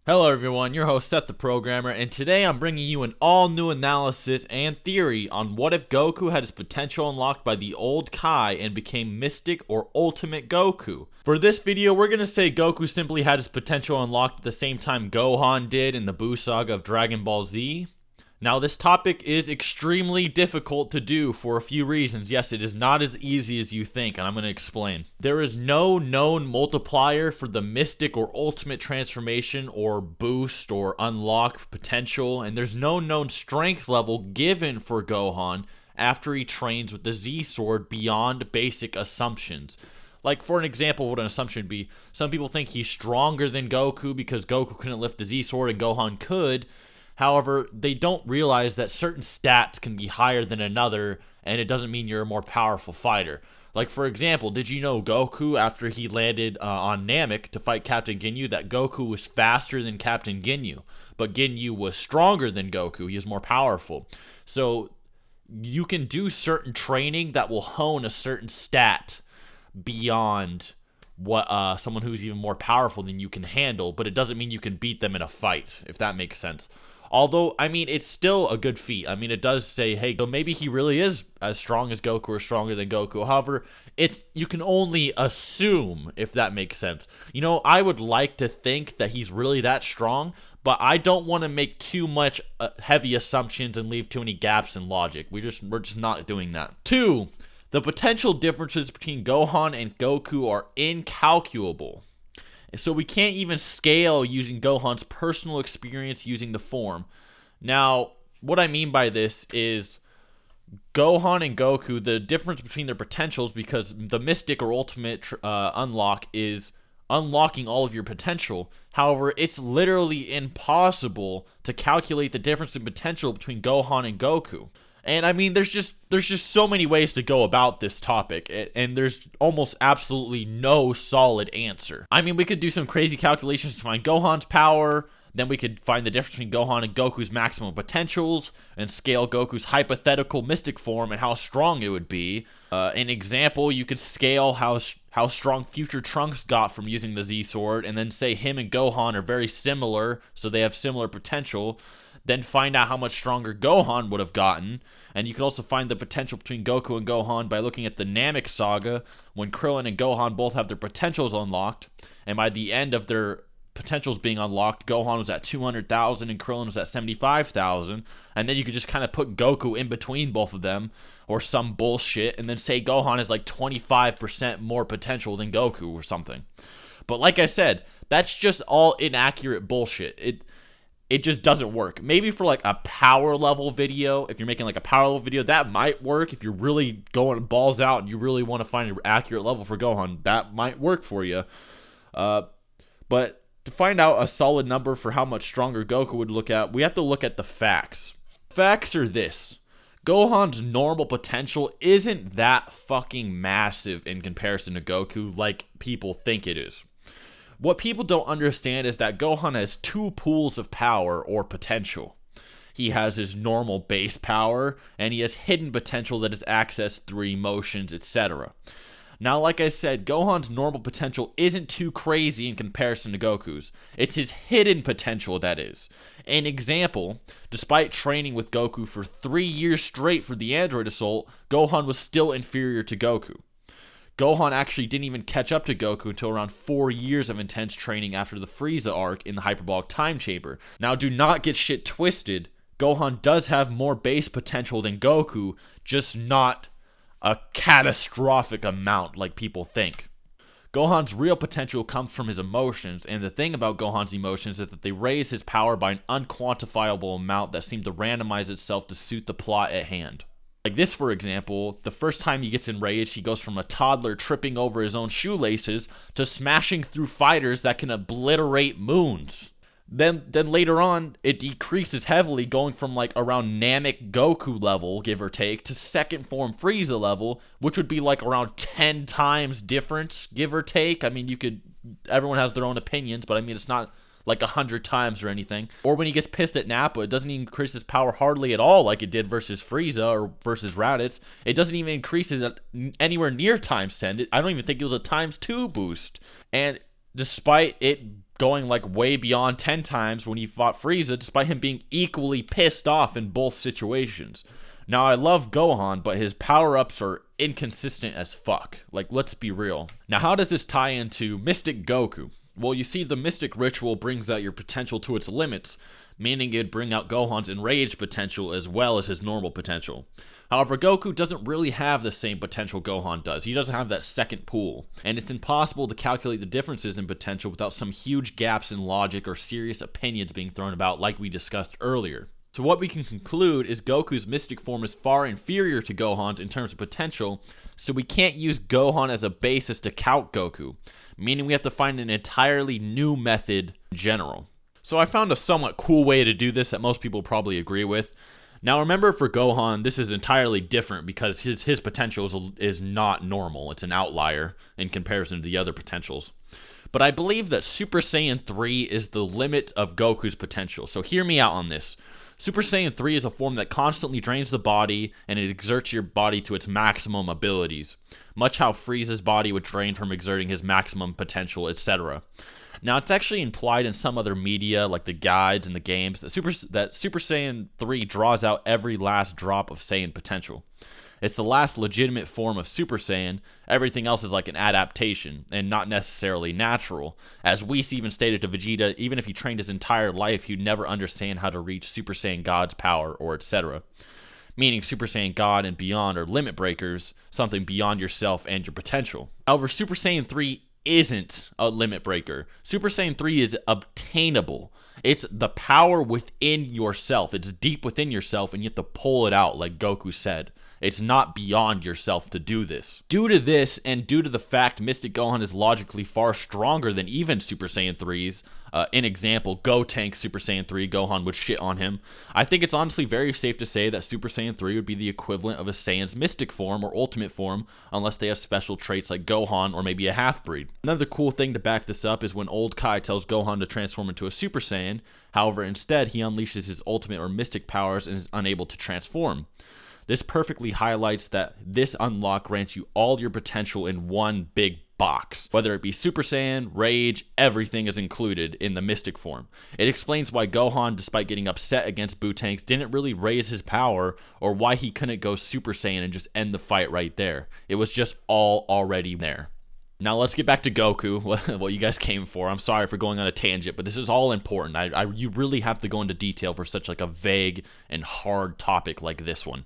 Hello everyone, your host SethTheProgrammer, and today I'm bringing you an all-new analysis and theory on what if Goku had his potential unlocked by the old Kai and became Mystic or Ultimate Goku. For this video, we're going to say Goku simply had his potential unlocked at the same time Gohan did in the Buu Saga of Dragon Ball Z. Now, this topic is extremely difficult to do for a few reasons. Yes, it is not as easy as you think, and I'm going to explain. There is no known multiplier for the Mystic or Ultimate transformation or boost or unlock potential, and there's no known strength level given for Gohan after he trains with the Z-Sword beyond basic assumptions. Like, for an example, what an assumption would be, some people think he's stronger than Goku because Goku couldn't lift the Z-Sword and Gohan could. However, they don't realize that certain stats can be higher than another, and it doesn't mean you're a more powerful fighter. Like, for example, did you know Goku, after he landed on Namek to fight Captain Ginyu, that Goku was faster than Captain Ginyu, but Ginyu was stronger than Goku. He is more powerful. So, you can do certain training that will hone a certain stat beyond what someone who's even more powerful than you can handle, but it doesn't mean you can beat them in a fight, if that makes sense. Although, I mean, it's still a good feat. I mean, it does say, hey, so maybe he really is as strong as Goku or stronger than Goku. However, you can only assume, if that makes sense. You know, I would like to think that he's really that strong, but I don't want to make too much heavy assumptions and leave too many gaps in logic. We're just not doing that. 2. The potential differences between Gohan and Goku are incalculable. So we can't even scale using Gohan's personal experience using the form. Now, what I mean by this is Gohan and Goku, the difference between their potentials, because the Mystic or Ultimate unlock is unlocking all of your potential. However, it's literally impossible to calculate the difference in potential between Gohan and Goku. And I mean, there's just so many ways to go about this topic, and there's almost absolutely no solid answer. I mean, we could do some crazy calculations to find Gohan's power, then we could find the difference between Gohan and Goku's maximum potentials, and scale Goku's hypothetical mystic form and how strong it would be. An example, you could scale how strong future Trunks got from using the Z-Sword, and then say him and Gohan are very similar, so they have similar potential. Then find out how much stronger Gohan would have gotten. And you can also find the potential between Goku and Gohan by looking at the Namek Saga, when Krillin and Gohan both have their potentials unlocked. And by the end of their potentials being unlocked, Gohan was at 200,000 and Krillin was at 75,000. And then you could just kind of put Goku in between both of them, or some bullshit, and then say Gohan is like 25% more potential than Goku or something. But like I said, that's just all inaccurate bullshit. It just doesn't work. Maybe for like a power level video, if you're making like a power level video, that might work. If you're really going balls out and you really want to find an accurate level for Gohan, that might work for you. But to find out a solid number for how much stronger Goku would look at, we have to look at the facts. Facts are this. Gohan's normal potential isn't that fucking massive in comparison to Goku like people think it is. What people don't understand is that Gohan has two pools of power or potential. He has his normal base power, and he has hidden potential that is accessed through emotions, etc. Now, like I said, Gohan's normal potential isn't too crazy in comparison to Goku's. It's his hidden potential that is. An example, despite training with Goku for 3 years straight for the Android Assault, Gohan was still inferior to Goku. Gohan actually didn't even catch up to Goku until around 4 years of intense training after the Frieza arc in the Hyperbolic Time Chamber. Now, do not get shit twisted. Gohan does have more base potential than Goku, just not a catastrophic amount like people think. Gohan's real potential comes from his emotions, and the thing about Gohan's emotions is that they raise his power by an unquantifiable amount that seemed to randomize itself to suit the plot at hand. Like this, for example, the first time he gets enraged, he goes from a toddler tripping over his own shoelaces to smashing through fighters that can obliterate moons. Then later on, it decreases heavily, going from like around Namek Goku level, give or take, to second form Frieza level, which would be like around 10 times difference, give or take. I mean, everyone has their own opinions, but I mean, it's not like 100 times or anything. Or when he gets pissed at Nappa, it doesn't increase his power hardly at all like it did versus Frieza or versus Raditz. It doesn't even increase it anywhere near times 10. I don't even think it was a times 2 boost. And despite it going like way beyond 10 times when he fought Frieza, despite him being equally pissed off in both situations. Now, I love Gohan, but his power-ups are inconsistent as fuck. Like, let's be real. Now, how does this tie into Mystic Goku? Well, you see, the Mystic Ritual brings out your potential to its limits, meaning it'd bring out Gohan's enraged potential as well as his normal potential. However, Goku doesn't really have the same potential Gohan does. He doesn't have that second pool, and it's impossible to calculate the differences in potential without some huge gaps in logic or serious opinions being thrown about like we discussed earlier. So what we can conclude is Goku's mystic form is far inferior to Gohan's in terms of potential, so we can't use Gohan as a basis to count Goku, meaning we have to find an entirely new method in general. So I found a somewhat cool way to do this that most people probably agree with. Now remember, for Gohan, this is entirely different because his potential is not normal. It's an outlier in comparison to the other potentials. But I believe that Super Saiyan 3 is the limit of Goku's potential. So hear me out on this. Super Saiyan 3 is a form that constantly drains the body, and it exerts your body to its maximum abilities, much how Frieza's body would drain from exerting his maximum potential, etc. Now, it's actually implied in some other media, like the guides and the games, that Super Saiyan 3 draws out every last drop of Saiyan potential. It's the last legitimate form of Super Saiyan. Everything else is like an adaptation, and not necessarily natural. As Whis even stated to Vegeta, even if he trained his entire life, he'd never understand how to reach Super Saiyan God's power, or etc. Meaning Super Saiyan God and beyond are limit breakers, something beyond yourself and your potential. However, Super Saiyan 3 isn't a limit breaker. Super Saiyan 3 is obtainable. It's the power within yourself. It's deep within yourself, and you have to pull it out, like Goku said. It's not beyond yourself to do this. Due to this, and due to the fact Mystic Gohan is logically far stronger than even Super Saiyan 3's, in example, Gotenk Super Saiyan 3, Gohan would shit on him, I think it's honestly very safe to say that Super Saiyan 3 would be the equivalent of a Saiyan's mystic form or ultimate form, unless they have special traits like Gohan or maybe a half-breed. Another cool thing to back this up is when old Kai tells Gohan to transform into a Super Saiyan. However, instead, he unleashes his ultimate or mystic powers and is unable to transform. This perfectly highlights that this unlock grants you all your potential in one big box. Whether it be Super Saiyan, Rage, everything is included in the mystic form. It explains why Gohan, despite getting upset against Bootanks, didn't really raise his power, or why he couldn't go Super Saiyan and just end the fight right there. It was just all already there. Now let's get back to Goku, what you guys came for. I'm sorry for going on a tangent, but this is all important. You really have to go into detail for such like a vague and hard topic like this one.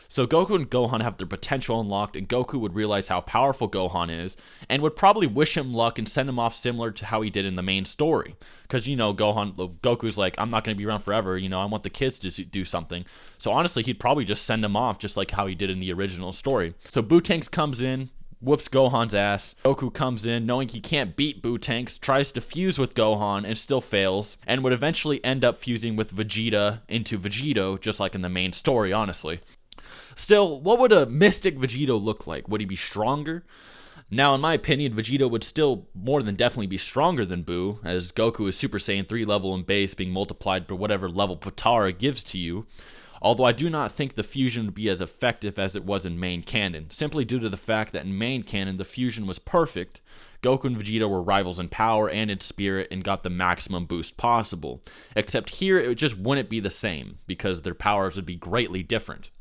So Goku and Gohan have their potential unlocked, and Goku would realize how powerful Gohan is, and would probably wish him luck and send him off similar to how he did in the main story. Because, you know, Goku's like, I'm not going to be around forever, you know, I want the kids to do something. So honestly, he'd probably just send him off just like how he did in the original story. So Bootanks comes in, whoops Gohan's ass. Goku comes in knowing he can't beat Bootanks, tries to fuse with Gohan and still fails, and would eventually end up fusing with Vegeta into Vegito, just like in the main story, honestly. Still, what would a Mystic Vegito look like? Would he be stronger? Now, in my opinion, Vegito would still more than definitely be stronger than Boo, as Goku is Super Saiyan 3 level in base, being multiplied by whatever level Potara gives to you. Although I do not think the fusion would be as effective as it was in main canon, simply due to the fact that in main canon the fusion was perfect. Goku and Vegeta were rivals in power and in spirit and got the maximum boost possible. Except here it just wouldn't be the same, because their powers would be greatly different.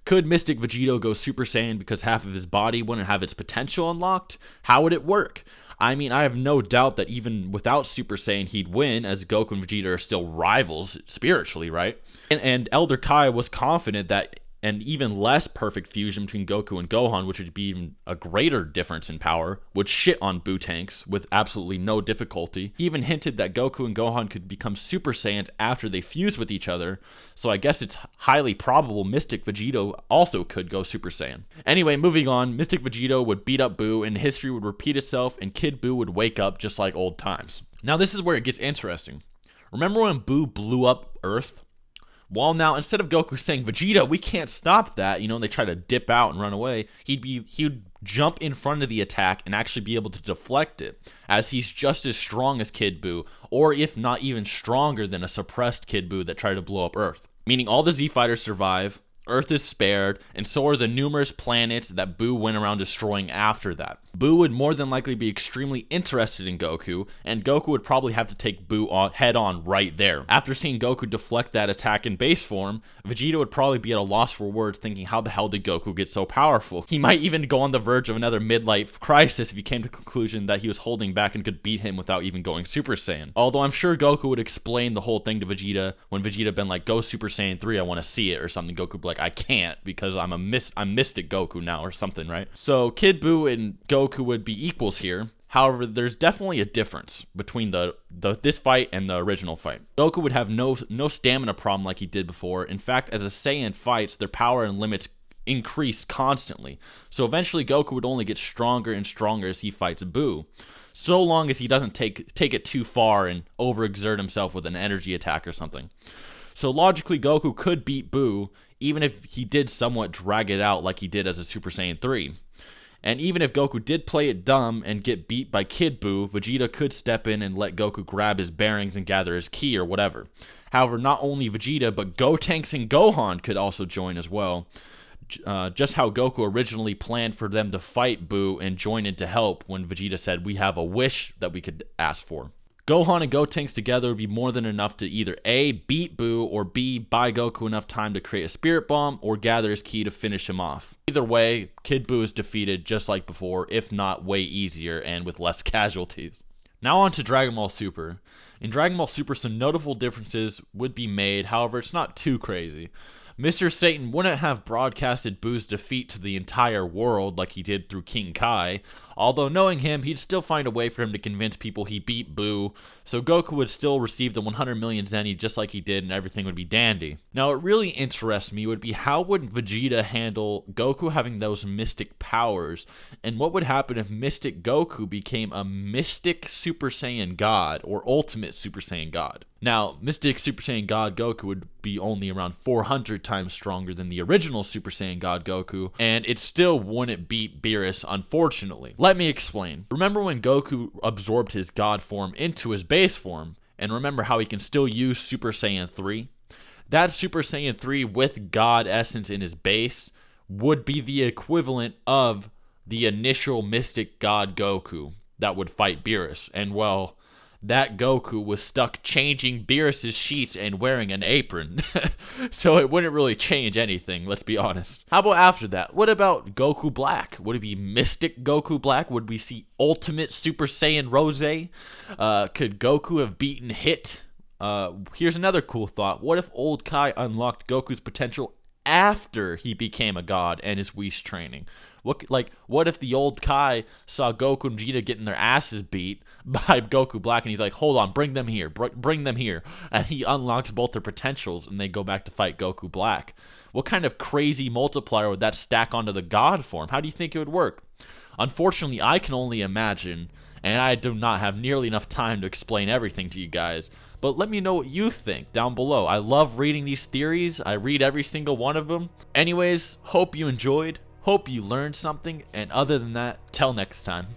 Could Mystic Vegito go Super Saiyan because half of his body wouldn't have its potential unlocked? How would it work? I mean, I have no doubt that even without Super Saiyan, he'd win, as Goku and Vegeta are still rivals spiritually, right? And Elder Kai was confident that an even less perfect fusion between Goku and Gohan, which would be even a greater difference in power, would shit on Bootanks with absolutely no difficulty. He even hinted that Goku and Gohan could become Super Saiyans after they fuse with each other, so I guess it's highly probable Mystic Vegito also could go Super Saiyan. Anyway, moving on, Mystic Vegito would beat up Boo, and history would repeat itself, and Kid Boo would wake up just like old times. Now this is where it gets interesting. Remember when Boo blew up Earth? Well, now, instead of Goku saying, Vegeta, we can't stop that, you know, and they try to dip out and run away, he'd jump in front of the attack and actually be able to deflect it, as he's just as strong as Kid Boo, or if not even stronger than a suppressed Kid Boo that tried to blow up Earth. Meaning all the Z-Fighters survive, Earth is spared, and so are the numerous planets that Boo went around destroying after that. Boo would more than likely be extremely interested in Goku, and Goku would probably have to take Boo head on right there. After seeing Goku deflect that attack in base form, Vegeta would probably be at a loss for words, thinking how the hell did Goku get so powerful? He might even go on the verge of another midlife crisis if he came to the conclusion that he was holding back and could beat him without even going Super Saiyan. Although I'm sure Goku would explain the whole thing to Vegeta when Vegeta been like, go Super Saiyan 3, I want to see it, or something. Goku would be like, I can't because I'm Mystic Goku now, or something, right? So Kid Buu and Goku would be equals here. However, there's definitely a difference between this fight and the original fight. Goku would have no stamina problem like he did before. In fact, as a Saiyan fights, their power and limits increased constantly. So eventually Goku would only get stronger and stronger as he fights Buu, so long as he doesn't take it too far and overexert himself with an energy attack or something. So logically, Goku could beat Buu, even if he did somewhat drag it out like he did as a Super Saiyan 3. And even if Goku did play it dumb and get beat by Kid Buu, Vegeta could step in and let Goku grab his bearings and gather his ki or whatever. However, not only Vegeta, but Gotenks and Gohan could also join as well. Just how Goku originally planned for them to fight Buu and join in to help when Vegeta said, we have a wish that we could ask for. Gohan and Gotenks together would be more than enough to either A, beat Buu, or B, buy Goku enough time to create a spirit bomb or gather his ki to finish him off. Either way, Kid Buu is defeated just like before, if not way easier and with less casualties. Now on to Dragon Ball Super. In Dragon Ball Super, some notable differences would be made, however, it's not too crazy. Mr. Satan wouldn't have broadcasted Buu's defeat to the entire world like he did through King Kai, although knowing him, he'd still find a way for him to convince people he beat Buu, so Goku would still receive the 100 million Zenny just like he did and everything would be dandy. Now, what really interests me would be how would Vegeta handle Goku having those mystic powers, and what would happen if Mystic Goku became a Mystic Super Saiyan God, or Ultimate Super Saiyan God. Now, Mystic Super Saiyan God Goku would be only around 400 times stronger than the original Super Saiyan God Goku, and it still wouldn't beat Beerus, unfortunately. Let me explain. Remember when Goku absorbed his God form into his base form, and remember how he can still use Super Saiyan 3? That Super Saiyan 3 with God essence in his base would be the equivalent of the initial Mystic God Goku that would fight Beerus, and well, that Goku was stuck changing Beerus' sheets and wearing an apron. So it wouldn't really change anything, let's be honest. How about after that? What about Goku Black? Would it be Mystic Goku Black? Would we see Ultimate Super Saiyan Rose? Could Goku have beaten Hit? Here's another cool thought. What if Old Kai unlocked Goku's potential after he became a god and his Whis training? What if the old Kai saw Goku and Vegeta getting their asses beat by Goku Black, and he's like, hold on, bring them here, and he unlocks both their potentials, and they go back to fight Goku Black? What kind of crazy multiplier would that stack onto the god form? How do you think it would work? Unfortunately, I can only imagine, and I do not have nearly enough time to explain everything to you guys, but let me know what you think down below. I love reading these theories. I read every single one of them. Anyways, hope you enjoyed. Hope you learned something, and other than that, till next time.